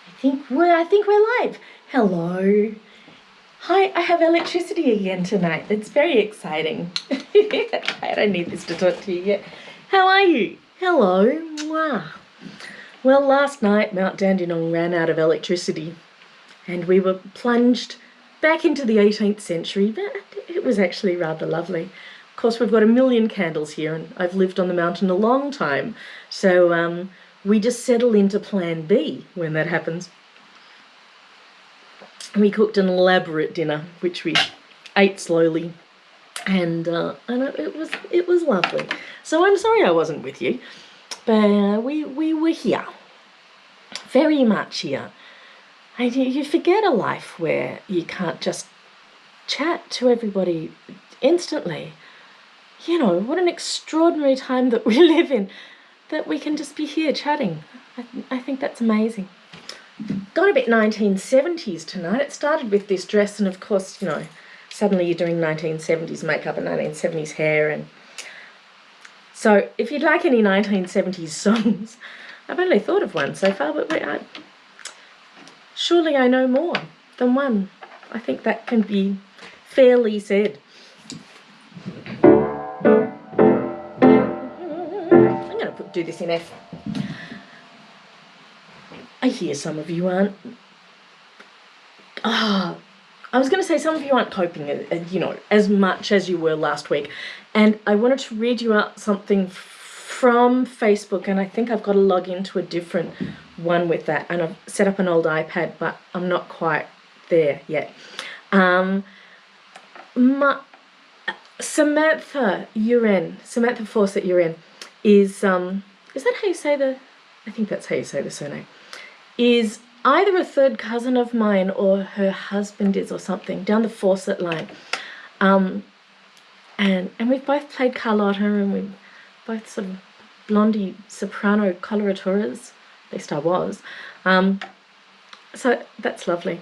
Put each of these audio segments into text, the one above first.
I think we're live. Hello. Hi, I have electricity again tonight. It's very exciting. I don't need this to talk to you yet. How are you? Hello. Mwah. Well, last night Mount Dandenong ran out of electricity and we were plunged back into the 18th century, but it was actually rather lovely. Of course, we've got a million candles here and I've lived on the mountain a long time, so we just settle into plan B when that happens. We cooked an elaborate dinner, which we ate slowly, and it was lovely. So I'm sorry I wasn't with you, but we were here, very much here. And you forget a life where you can't just chat to everybody instantly. You know, what an extraordinary time that we live in, that we can just be here chatting. I think that's amazing. Got a bit 1970s tonight. It started with this dress, and of course, you know, suddenly you're doing 1970s makeup and 1970s hair. And so if you'd like any 1970s songs, I've only thought of one so far, but surely I know more than one. I think that can be fairly said. I'm going to do this in F. I hear some of you aren't. I was going to say some of you aren't coping, you know, as much as you were last week. And I wanted to read you out something from Facebook, and I think I've got to log into a different one with that. And I've set up an old iPad, but I'm not quite there yet. Samantha Fawcett Uren is that how you say I think that's how you say the surname, is either a third cousin of mine or her husband is, or something, down the Fawcett line. And we've both played Carlotta, and we're both sort of blondie soprano coloraturas, at least I was. So that's lovely.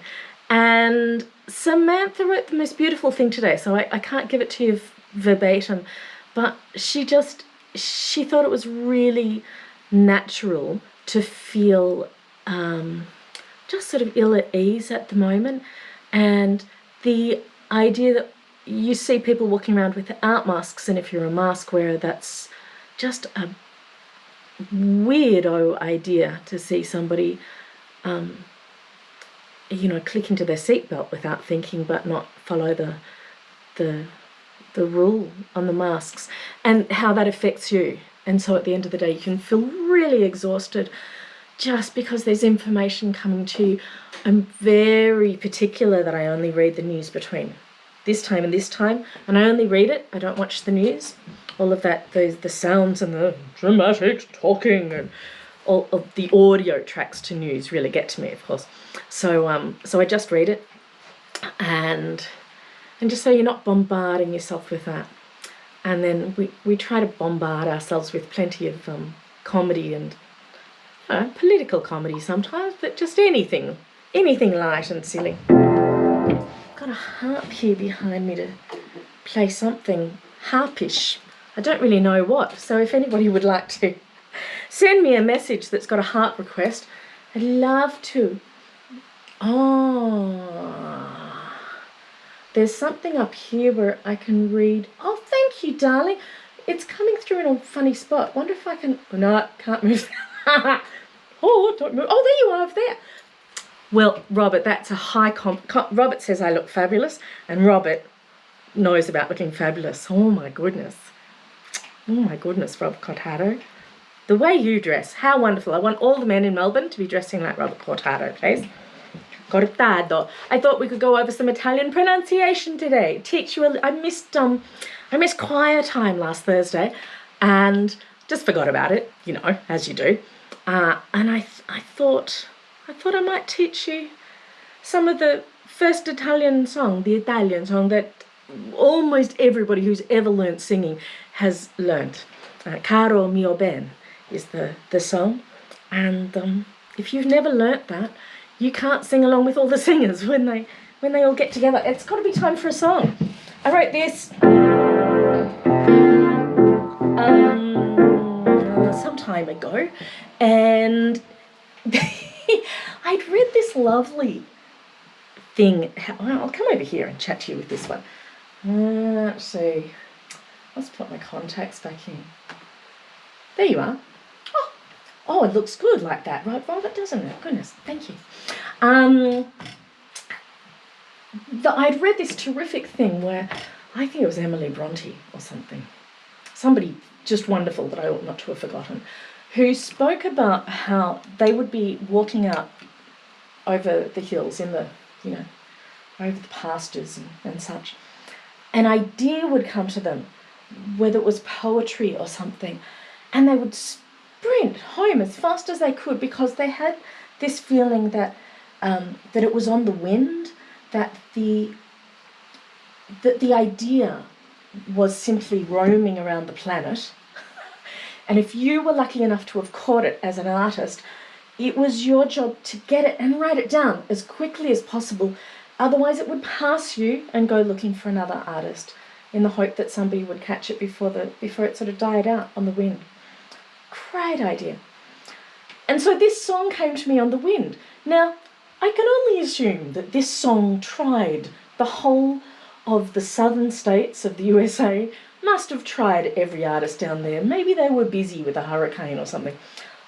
And Samantha wrote the most beautiful thing today, so I can't give it to you verbatim, but she thought it was really natural to feel just sort of ill at ease at the moment, and the idea that you see people walking around without masks, and if you're a mask wearer, that's just a weirdo idea to see somebody you know, click into their seatbelt without thinking, but not follow the rule on the masks, and how that affects you. And so at the end of the day, you can feel really exhausted just because there's information coming to you. I'm very particular that I only read the news between this time and this time, and I only read it. I don't watch the news. All of that, the sounds and the dramatic talking and all of the audio tracks to news really get to me, of course. So I just read it, and just so you're not bombarding yourself with that. And then we try to bombard ourselves with plenty of comedy and political comedy sometimes, but just anything light and silly. I've got a harp here behind me to play something harpish. I don't really know what, so if anybody would like to send me a message that's got a harp request, I'd love to. There's something up here where I can read. Oh, thank you, darling. It's coming through in a funny spot. Wonder if I can. No, can't move. Oh, don't move. Oh, there you are, over there. Well, Robert, that's a high Robert says I look fabulous, and Robert knows about looking fabulous. Oh my goodness, Robert Cortado. The way you dress, how wonderful. I want all the men in Melbourne to be dressing like Robert Cortado, please. Cortado. I thought we could go over some Italian pronunciation today. Teach you I missed choir time last Thursday and just forgot about it, you know, as you do. And I thought I might teach you some of the first Italian song that almost everybody who's ever learnt singing has learnt. Caro mio ben is the song. And if you've never learnt that, you can't sing along with all the singers when they all get together. It's got to be time for a song. I wrote this some time ago, and I I'd read this lovely thing. I'll come over here and chat to you with this one. Let's see. Let's put my contacts back in. There you are. Oh, it looks good like that, right, Robert? Doesn't it? Goodness, thank you. I'd read this terrific thing where I think it was Emily Bronte or something. Somebody just wonderful that I ought not to have forgotten, who spoke about how they would be walking out over the hills in the, over the pastures and such. An idea would come to them, whether it was poetry or something, and they would sprint home as fast as they could because they had this feeling that that it was on the wind, that the idea was simply roaming around the planet. And if you were lucky enough to have caught it as an artist, it was your job to get it and write it down as quickly as possible. Otherwise it would pass you and go looking for another artist in the hope that somebody would catch it before it sort of died out on the wind. Great idea. And so this song came to me on the wind. Now, I can only assume that this song tried the whole of the southern states of the USA, must have tried every artist down there. Maybe they were busy with a hurricane or something.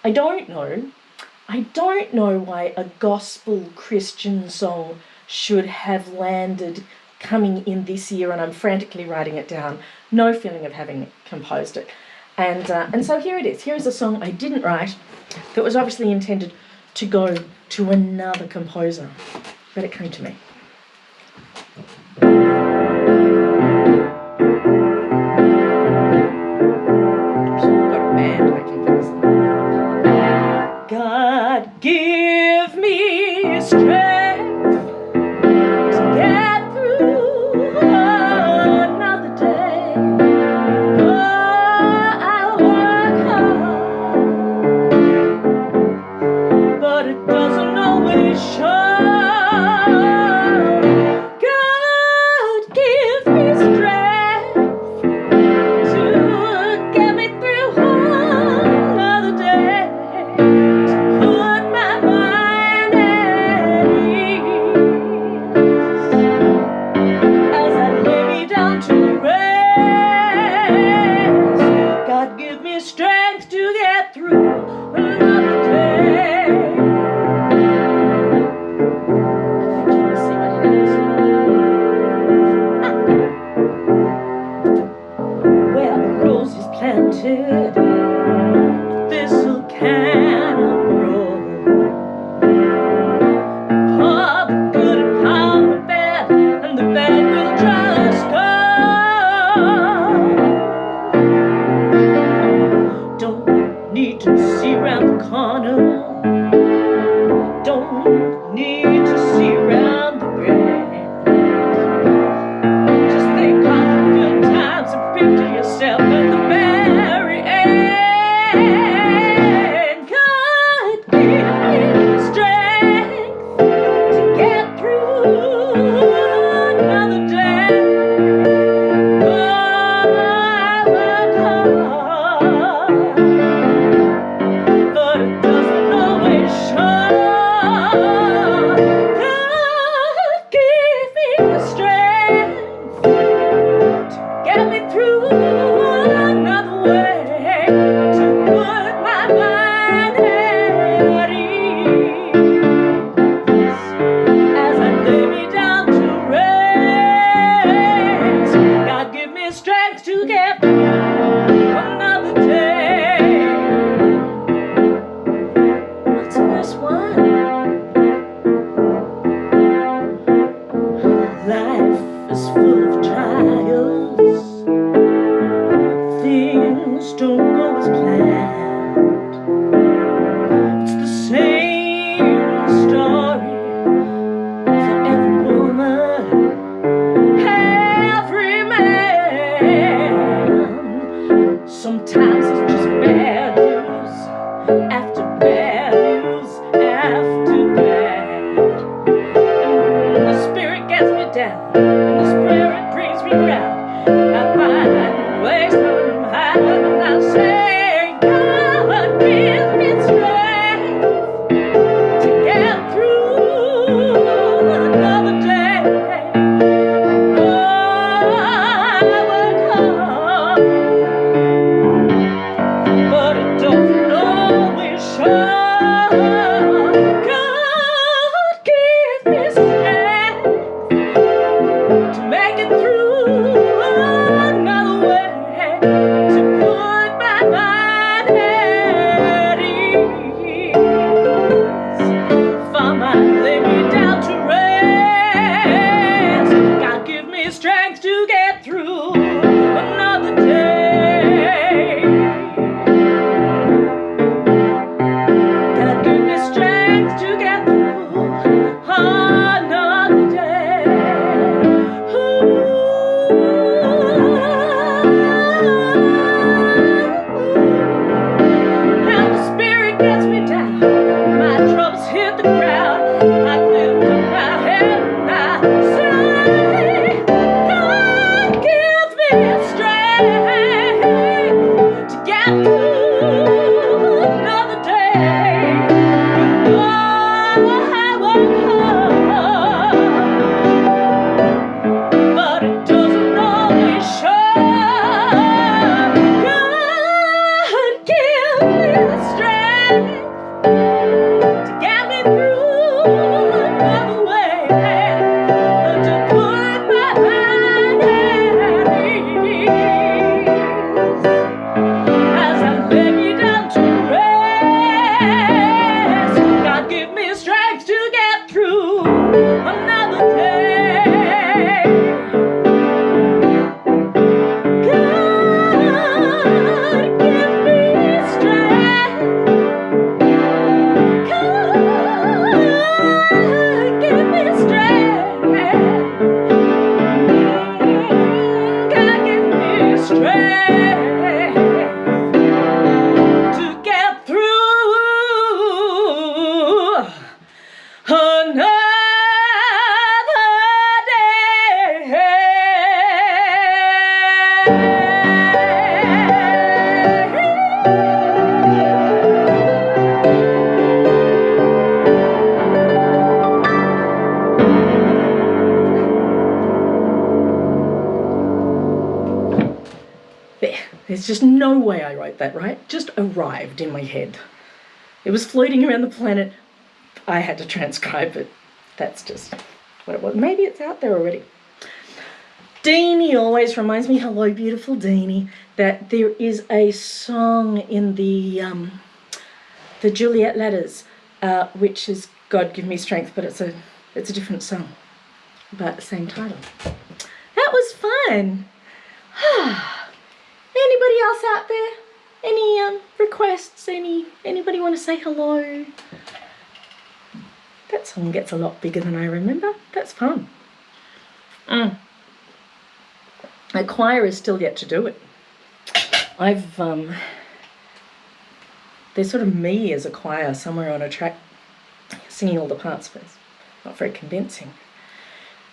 I don't know. I don't know why a gospel Christian song should have landed coming in this year, and I'm frantically writing it down. No feeling of having composed it. And so here it is. Here is a song I didn't write that was obviously intended to go to another composer, but it came to me. God, give me strength to get through another day. Oh, I work hard, but it doesn't always show. God, give me strength to get me through another day. Strength to get through another day. There's just no way I wrote that, right? Just arrived in my head. It was floating around the planet. I had to transcribe it. That's just what it was. Maybe it's out there already. Deanie always reminds me, hello beautiful Deanie, that there is a song in the Juliet Letters, which is God Give Me Strength, but it's a different song, but same title. That was fun. Anybody else out there? Any requests? Anybody want to say hello? That song gets a lot bigger than I remember. That's fun. A choir is still yet to do it. I've there's sort of me as a choir somewhere on a track singing all the parts, but it's not very convincing.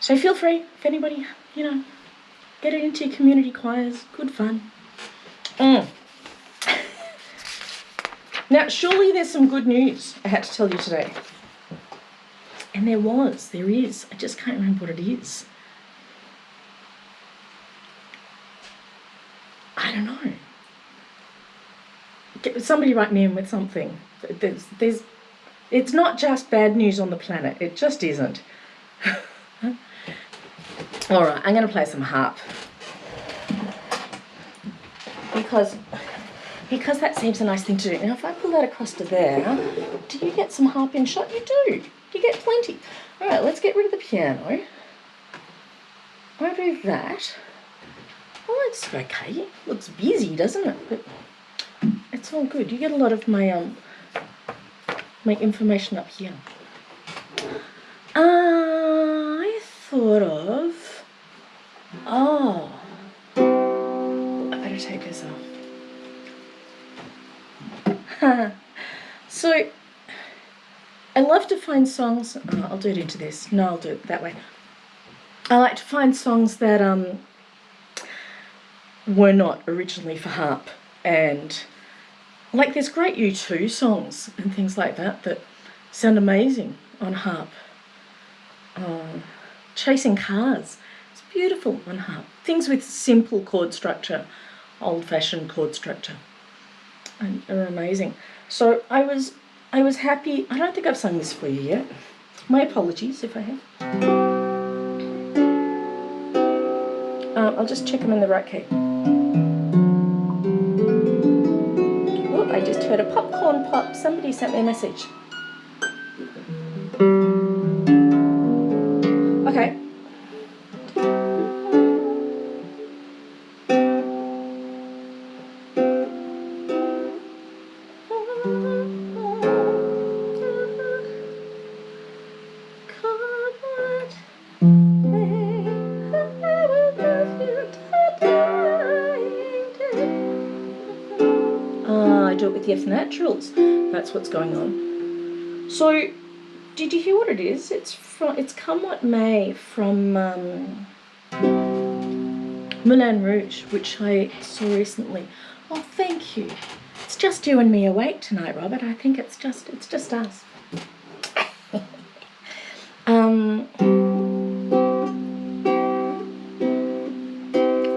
So feel free, if anybody, get it into your community choirs. Good fun. Now, surely there's some good news I had to tell you today. And there is. I just can't remember what it is. I don't know. Somebody write me in with something. It's not just bad news on the planet. It just isn't. All right, I'm going to play some harp. Because that seems a nice thing to do. Now, if I pull that across to there, do you get some harp in shot? You do. You get plenty. All right, let's get rid of the piano. I'll do that. Oh, it's okay. Looks busy, doesn't it? But it's all good. You get a lot of my information up here. I thought of... Oh. I better take this off. So, I love to find songs... Oh, I'll do it into this. No, I'll do it that way. I like to find songs that were not originally for harp, and like there's great U2 songs and things like that sound amazing on harp. Chasing Cars, it's beautiful on harp. Things with simple chord structure, old-fashioned chord structure, and are amazing. So I was happy. I don't think I've sung this for you yet. My apologies if I have. I'll just check them in the right key. Oh, I just heard a popcorn pop. Somebody sent me a message. Okay. I do it with the F naturals. That's what's going on. So, did you hear what it is? It's Come What May from Moulin Rouge, which I saw recently. Oh, thank you. It's just you and me awake tonight, Robert. I think it's just us.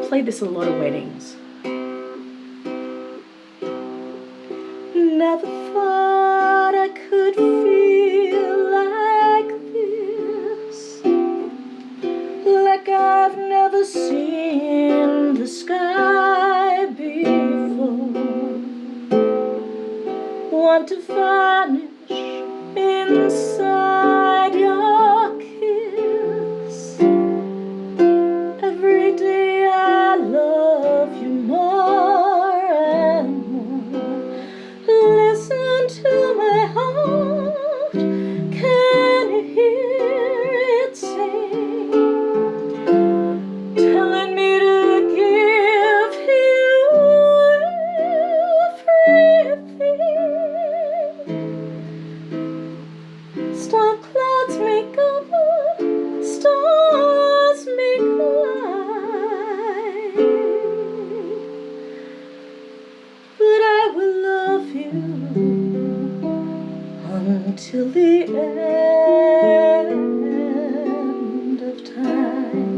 Played this at a lot of weddings. Never thought I could feel like this, like I've never seen the sky before. Want to vanish inside your kiss. Every day I love you more and more. Listen to my heart, can you hear it sing? Telling me to give you everything. Storm clouds may cover, stars may collide, but I will love you until the end of time.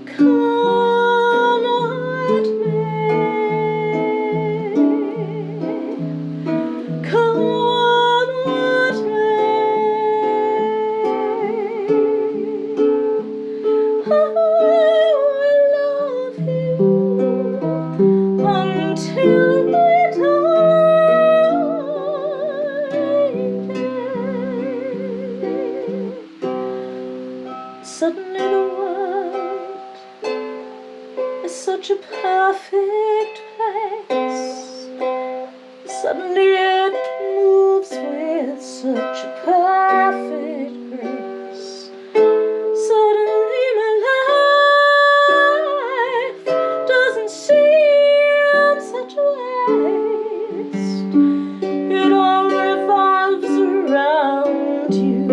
Come what may. Suddenly the world is such a perfect place. Suddenly it moves with such a perfect grace. Suddenly my life doesn't seem such a waste. It all revolves around you.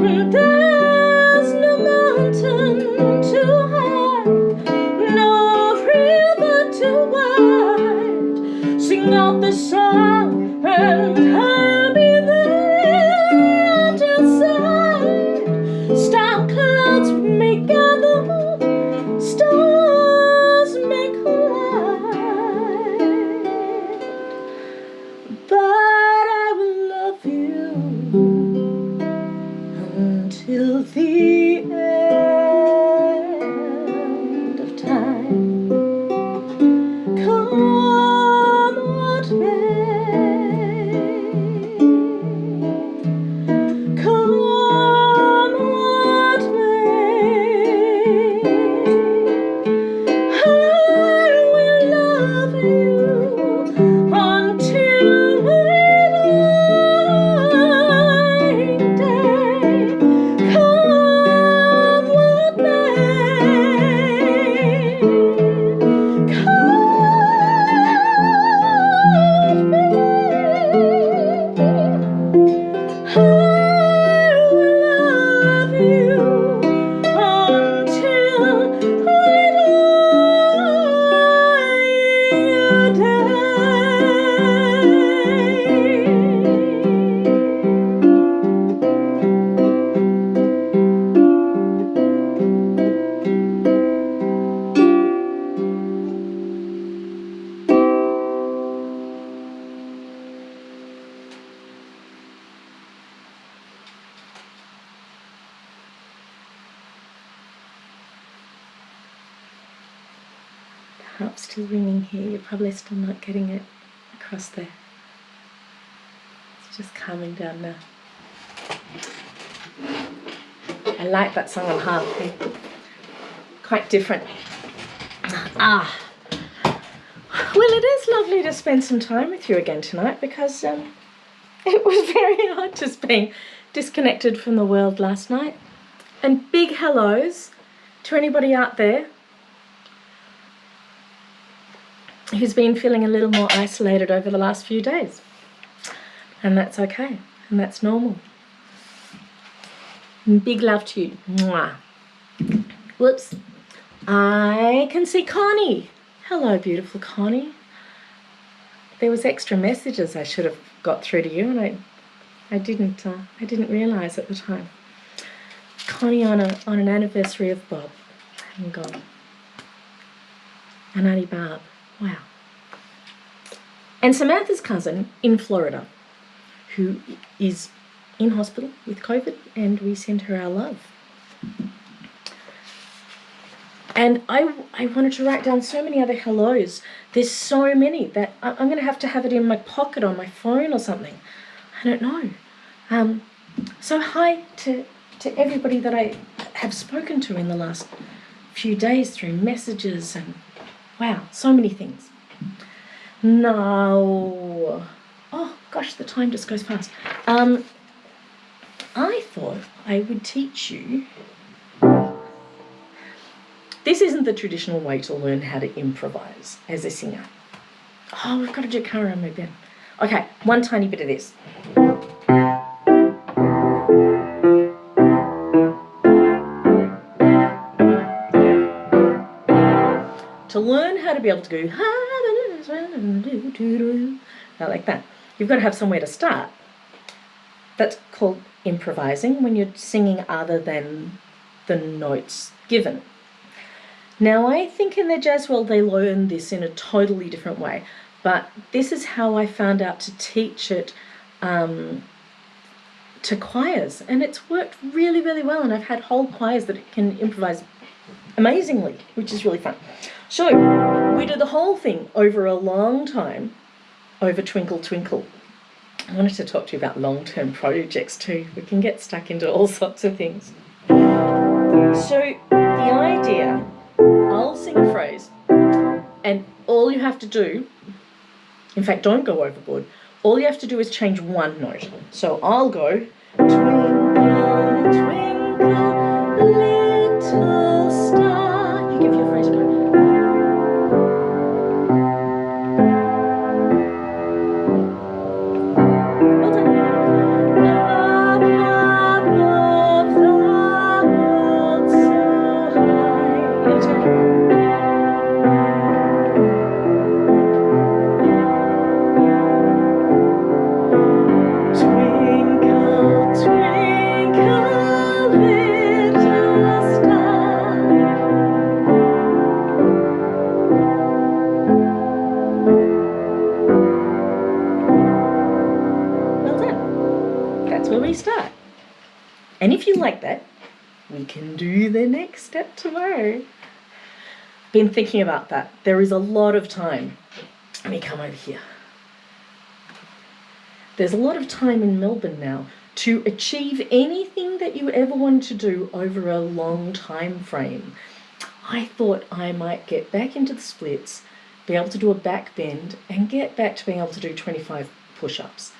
And there's no mountain too high, no river too wide. Sing out the song and I'll be there till side. Storm clouds may gather, stars may collide, but I will love you until the end of time. Come what may, come what may, I will love you until my dying day. Come what may, come I will love you until my dying The harp's still ringing here. You're probably still not getting it across there. It's just calming down now. I like that song on harp. Quite different. Well, it is lovely to spend some time with you again tonight because it was very hard just being disconnected from the world last night. And big hellos to anybody out there who's been feeling a little more isolated over the last few days. And that's okay, and that's normal. And big love to you. Mwah. Whoops. I can see Connie. Hello, beautiful Connie. There was extra messages I should have got through to you, and I didn't realise at the time. Connie on an anniversary of Bob. And God. And Auntie Barb. Wow. And Samantha's cousin in Florida, who is in hospital with COVID, and we send her our love. And I wanted to write down so many other hellos. There's so many that I'm going to have it in my pocket on my phone or something. I don't know. So hi to everybody that I have spoken to in the last few days through messages and wow, so many things. Now, oh gosh, the time just goes fast. I thought I would teach you. This isn't the traditional way to learn how to improvise as a singer. Oh, we've got to do karaoke again. Okay, one tiny bit of this. To learn how to be able to go like that, you've got to have somewhere to start. That's called improvising when you're singing other than the notes given. Now, I think in the jazz world they learn this in a totally different way, but this is how I found out to teach it to choirs, and it's worked really, really well, and I've had whole choirs that can improvise amazingly, which is really fun. So we do the whole thing over a long time, over Twinkle Twinkle. I wanted to talk to you about long-term projects too. We can get stuck into all sorts of things. So the idea, I'll sing a phrase, and all you have to do, in fact, don't go overboard. All you have to do is change one note. So I'll go, twinkle, twinkle, little star. You give your phrase a go. Well done. Up above the world so high. Your turn. Twinkle, twinkle, little star. Well done. That's where we start. And if you like that, we can do the next step tomorrow. Been thinking about that. There is a lot of time. Let me come over here. There's a lot of time in Melbourne now to achieve anything that you ever want to do over a long time frame. I thought I might get back into the splits, be able to do a back bend, and get back to being able to do 25 push-ups.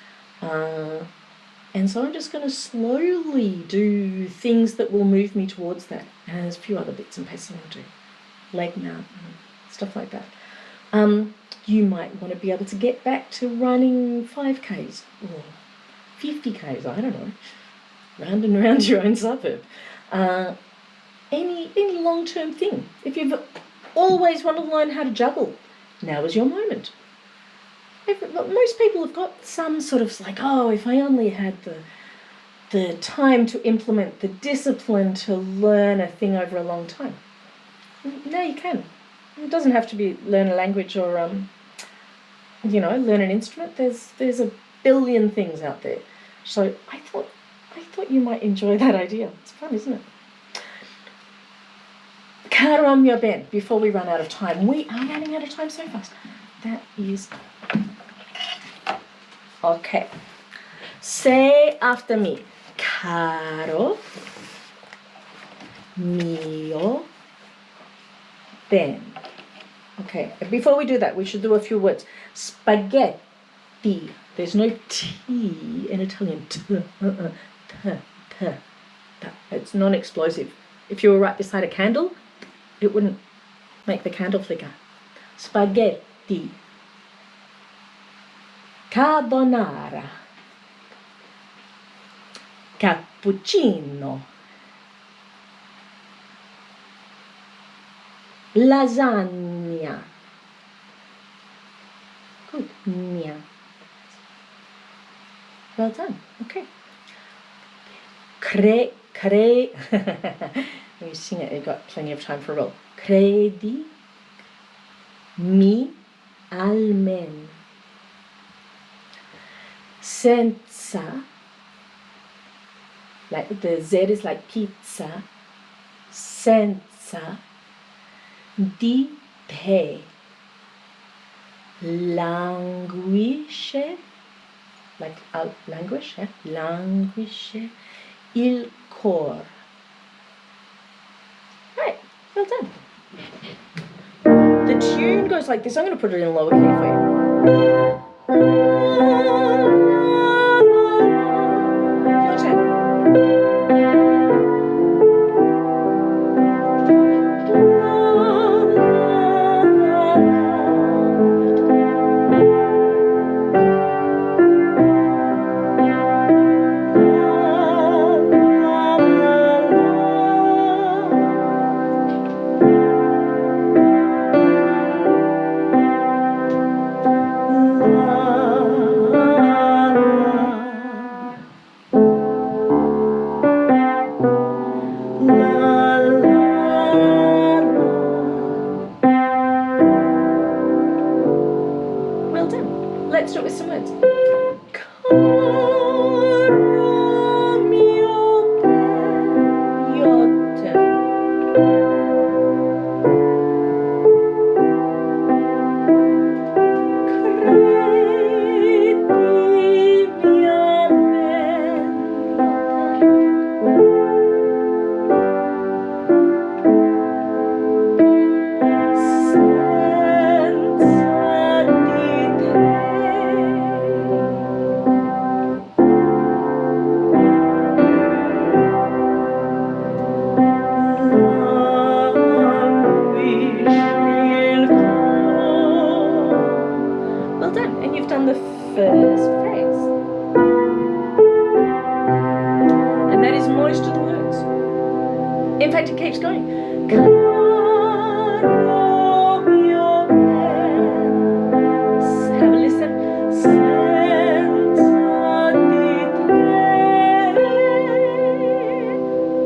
And so I'm just going to slowly do things that will move me towards that. And there's a few other bits and pieces I'll do. Leg mount, stuff like that. You might want to be able to get back to running 5Ks or 50Ks, I don't know, round and around your own suburb. Any long-term thing. If you've always wanted to learn how to juggle, now is your moment. Most people have got some sort of like, oh, if I only had the time to implement the discipline to learn a thing over a long time. Now you can. It doesn't have to be learn a language or learn an instrument. There's a billion things out there. So I thought you might enjoy that idea. It's fun, isn't it? Karamya Ben, before we run out of time. We are running out of time so fast. That is okay. Say after me. Caro mio Ben. Okay, before we do that, we should do a few words. Spaghetti. There's no T in Italian. T. It's non-explosive. If you were right beside a candle, it wouldn't make the candle flicker. Spaghetti. Carbonara. Cappuccino. Lasagna. Good. Mia. Well done. Okay. Let me sing it. You've got plenty of time for a roll. Credi mi almen. Senza. Like the Z is like pizza. Senza di te languisce, like languisce, languisce il cor. Right, well done. The tune goes like this. I'm going to put it in lower key for you. Your turn. In fact, it keeps going. Cut off your hands. Have a listen. Senza di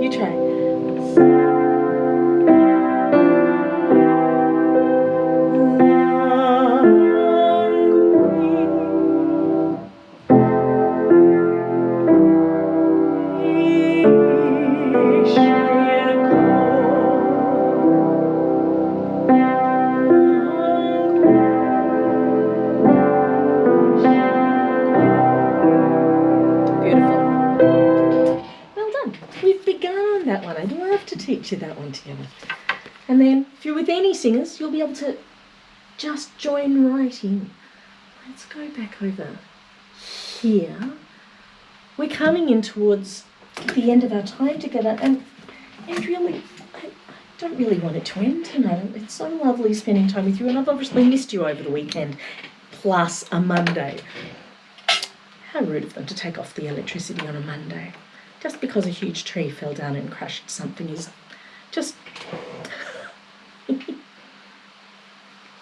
te. You try. That one. I'd love to teach you that one together. And then if you're with any singers, you'll be able to just join right in. Let's go back over here. We're coming in towards the end of our time together, and really, I don't really want it to end tonight. It's so lovely spending time with you, and I've obviously missed you over the weekend, plus a Monday. How rude of them to take off the electricity on a Monday. Just because a huge tree fell down and crushed something is just...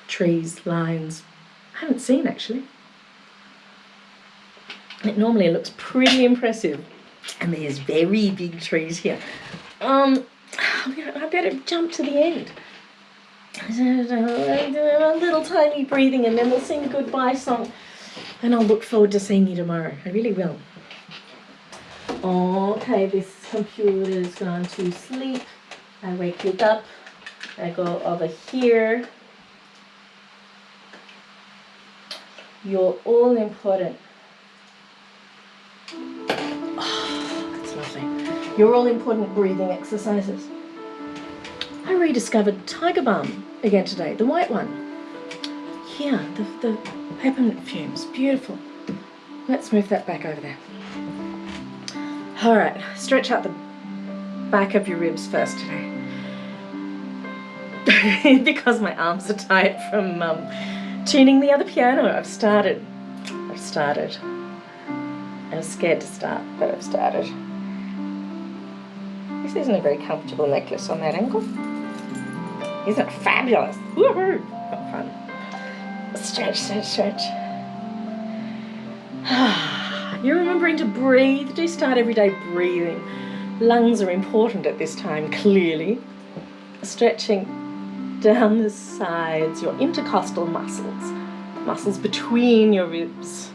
Trees, lines, I haven't seen actually. It normally looks pretty impressive. And there's very big trees here. I better jump to the end. A little tiny breathing, and then we'll sing a goodbye song. And I'll look forward to seeing you tomorrow. I really will. Okay, this computer's gone to sleep. I wake it up. I go over here. You're all important. Oh, that's lovely. You're all important breathing exercises. I rediscovered Tiger Balm again today, the white one. Here, the peppermint fumes, beautiful. Let's move that back over there. All right, stretch out the back of your ribs first today. Because my arms are tired from tuning the other piano. I've started. I was scared to start, but I've started. This isn't a very comfortable necklace on that ankle. Isn't it fabulous? Woohoo! Got fun. Stretch, stretch, stretch. You're remembering to breathe. Do start every day breathing. Lungs are important at this time, clearly. Stretching down the sides, your intercostal muscles between your ribs.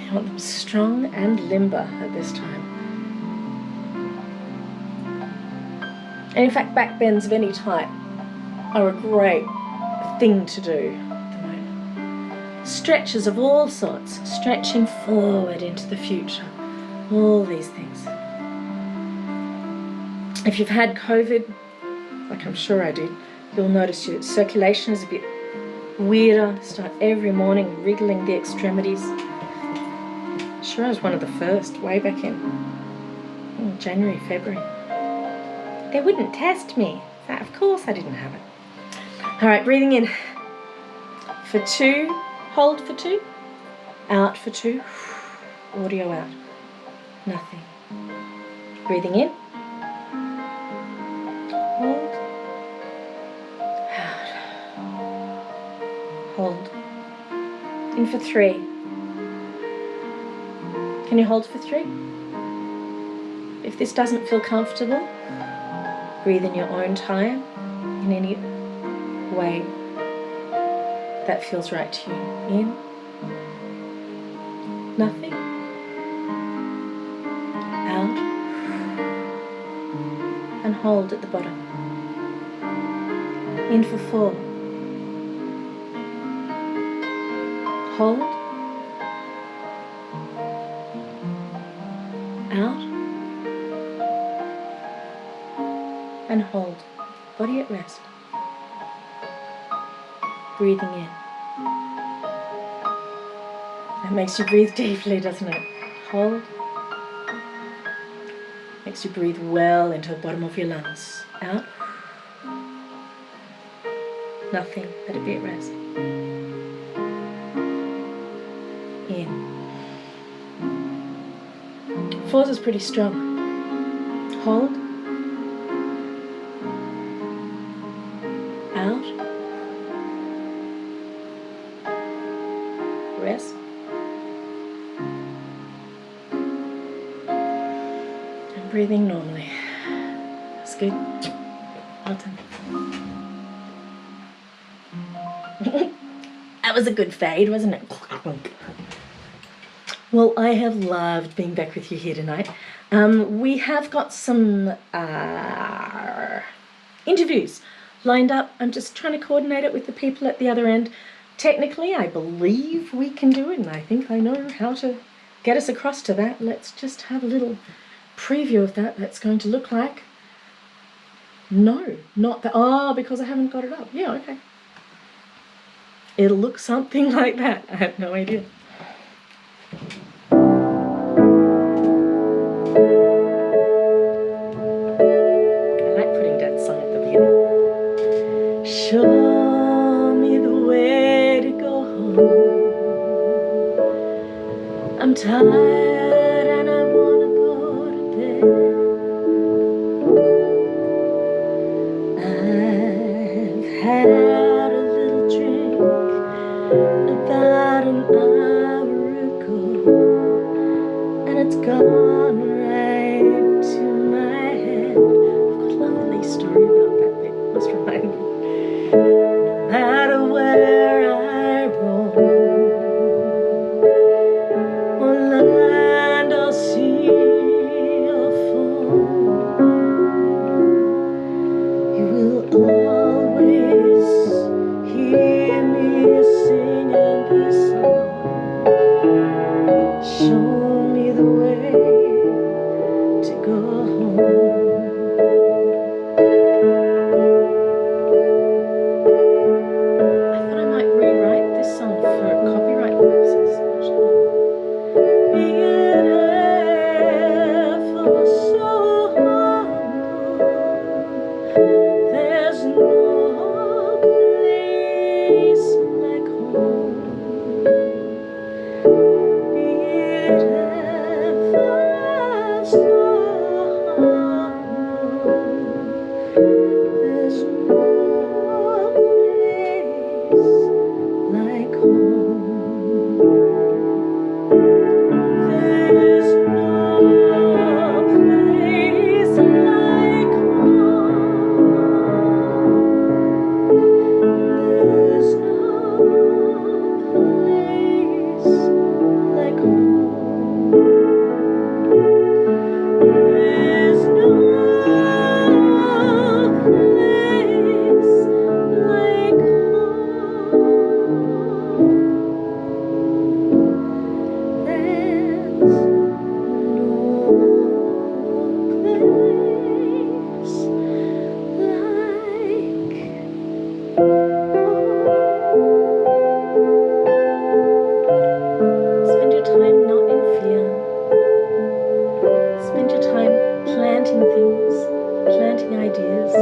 You want them strong and limber at this time. And in fact, back bends of any type are a great thing to do. Stretches of all sorts, stretching forward into the future, all these things. If you've had COVID, like I'm sure I did, you'll notice your circulation is a bit weirder. Start every morning wriggling the extremities. Sure, I was one of the first, way back in January, February. They wouldn't test me, so of course I didn't have it. All right, breathing in for 2. Hold for 2, out for 2, audio out, nothing. Breathing in, hold, out, hold. In for 3. Can you hold for 3? If this doesn't feel comfortable, breathe in your own time, in any way that feels right to you. In, nothing, out, and hold at the bottom. In for 4. Hold, out, and hold. Body at rest. Breathing in. That makes you breathe deeply, doesn't it? Hold. Makes you breathe well into the bottom of your lungs. Out. Nothing, let it be at rest. In. 4 is pretty strong. Hold. breathing normally. That's good. Well done. That was a good fade, wasn't it? Well, I have loved being back with you here tonight. We have got some interviews lined up. I'm just trying to coordinate it with the people at the other end. Technically, I believe we can do it, and I think I know how to get us across to that. Let's just have a little preview of that. That's going to look like... No, not that. Oh, because I haven't got it up. Yeah, okay. It'll look something like that. I have no idea. I like putting Dad's song at the beginning. Show me the way to go home. I'm tired and I wanna go to bed. I've had a little drink about an hour ago, and it's gone right to my head. I've got a lovely story about that bit, must remind me. No matter where I roam, or land or sea or foam, you will always hear me singing this song. Show me the way to go home. I thought I might rewrite this song for copyright purposes. Be it ever so humble, there's no place like home. Be it ever so humble, there's no place like home. There's no place like home. There's no place like home. There's no place like home. There's Spend your time not in fear. Spend your time planting things, planting ideas.